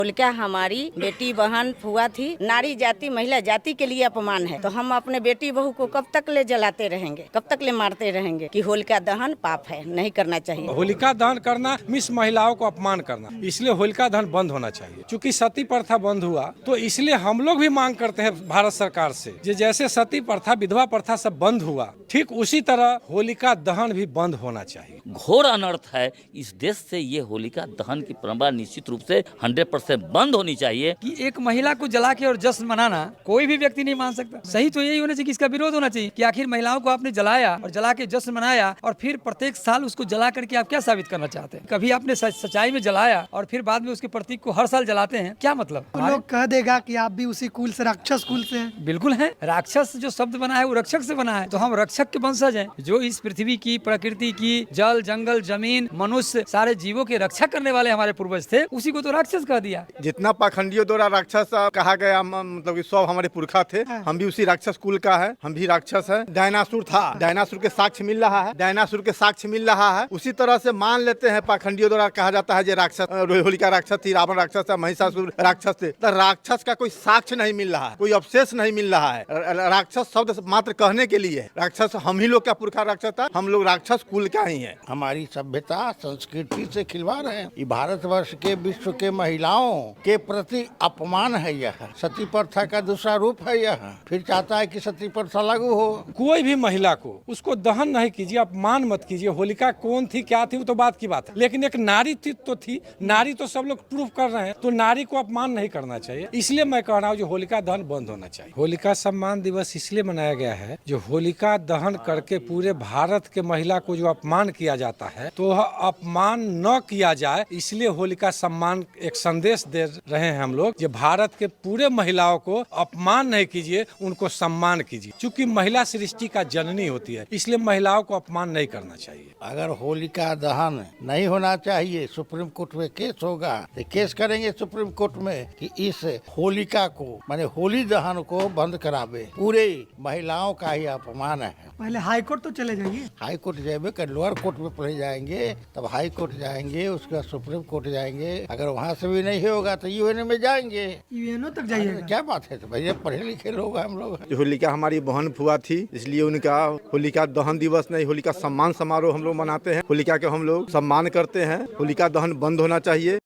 होलिका हमारी बेटी बहन फुआ थी। नारी जाति महिला जाति के लिए अपमान है, तो हम अपने बेटी बहू को कब तक ले जलाते रहेंगे, कब तक ले मारते रहेंगे कि होलिका दहन पाप है, नहीं करना चाहिए। होलिका दहन करना मिस महिलाओं को अपमान करना, इसलिए होलिका दहन बंद होना चाहिए। चूंकि सती प्रथा बंद हुआ तो इसलिए हम लोग भी मांग करते हैं भारत सरकार से, जैसे सती प्रथा विधवा प्रथा सब बंद हुआ, ठीक उसी तरह होलिका दहन भी बंद होना चाहिए। घोर अनर्थ है। इस देश से ये होलिका दहन की परंपरा निश्चित रूप से 100% बंद होनी चाहिए। कि एक महिला को जला के और जश्न मनाना कोई भी व्यक्ति नहीं मान सकता। सही तो यही होना चाहिए कि इसका विरोध होना चाहिए कि आखिर महिलाओं को आपने जलाया और जला के जश्न मनाया और फिर प्रत्येक साल उसको जला करके आप क्या साबित करना चाहते हैं? कभी आपने सच्चाई में जलाया और फिर बाद में उसके प्रतीक को हर साल जलाते हैं, क्या मतलब? तो लोग कह देगा कि आप भी उसी कुल से, राक्षस कुल से हैं। बिल्कुल है। राक्षस जो शब्द बना है वो रक्षक से बना है, तो हम रक्षक के वंशज हैं, जो इस पृथ्वी की, प्रकृति की, जल जंगल जमीन मनुष्य सारे जीवों के रक्षा करने वाले हमारे पूर्वज थे, उसी को तो राक्षस कह दिया। जितना पाखंडियों द्वारा राक्षस कहा गया, मतलब कि सब हमारे पुरखा थे, हम भी उसी राक्षस कुल का है, हम भी राक्षस है। डायनासुर था, डायनासुर के साक्ष्य मिल रहा है, डायनासुर के साक्ष्य मिल रहा है। उसी तरह से मान लेते हैं पाखंडियों द्वारा कहा जाता है जो राक्षस, होलिका राक्षस थी, रावण राक्षस है, महिषासुर राक्षस थे। तो राक्षस का कोई साक्ष्य नहीं मिल रहा है, कोई अवशेष नहीं मिल रहा है। राक्षस शब्द मात्र कहने के लिए, राक्षस हम ही लोग का पुरखा राक्षस था, हम लोग राक्षस कुल का ही है। हमारी सभ्यता संस्कृति से खिलवाड़ है। ये भारतवर्ष के, विश्व के महिलाओं के प्रति अपमान है। यह सती प्रथा का दूसरा रूप है। यह फिर चाहता है कि सती प्रथा लागू हो। कोई भी महिला को उसको दहन नहीं कीजिए, अपमान मत कीजिए। होलिका कौन थी क्या थी वो तो बात की बात है, लेकिन एक नारी तो थी, नारी तो सब लोग प्रूफ कर रहे हैं, तो नारी को अपमान नहीं करना चाहिए। इसलिए मैं कह रहा हूँ जो होलिका दहन बंद होना चाहिए। होलिका सम्मान दिवस इसलिए मनाया गया है, जो होलिका दहन करके पूरे भारत के महिला को जो अपमान किया जाता है, तो वह अपमान न किया जाए, इसलिए होलिका सम्मान एक संदेश दे रहे हैं हम लोग, जो भारत के पूरे महिलाओं को अपमान नहीं कीजिए, उनको सम्मान कीजिए। चूंकि महिला सृष्टि का जननी होती है, इसलिए महिलाओं को अपमान नहीं करना चाहिए। अगर होलिका दहन नहीं होना चाहिए, सुप्रीम कोर्ट में केस होगा, तो केस करेंगे सुप्रीम कोर्ट में कि इस होलिका को, माने होली दहन को बंद करावे। पूरे महिलाओं का ही अपमान है। पहले हाई कोर्ट तो चले जाइए। हाई कोर्ट जाएंगे, कर लोअर कोर्ट में पढ़े जाएंगे, तब हाई कोर्ट जाएंगे, उसके बाद सुप्रीम कोर्ट जाएंगे। अगर वहाँ से भी नहीं होगा तो यूएन में जाएंगे, यूएनओ तक जाइए। क्या बात है? तो भैया पढ़े लिखे लोग हम लोग। होलिका हमारी बहन फुआ थी, इसलिए उनका होलिका दहन दिवस नहीं, होलिका सम्मान समारोह हम लोग मनाते हैं। होलिका के हम लोग सम्मान करते हैं। होलिका दहन बंद होना चाहिए।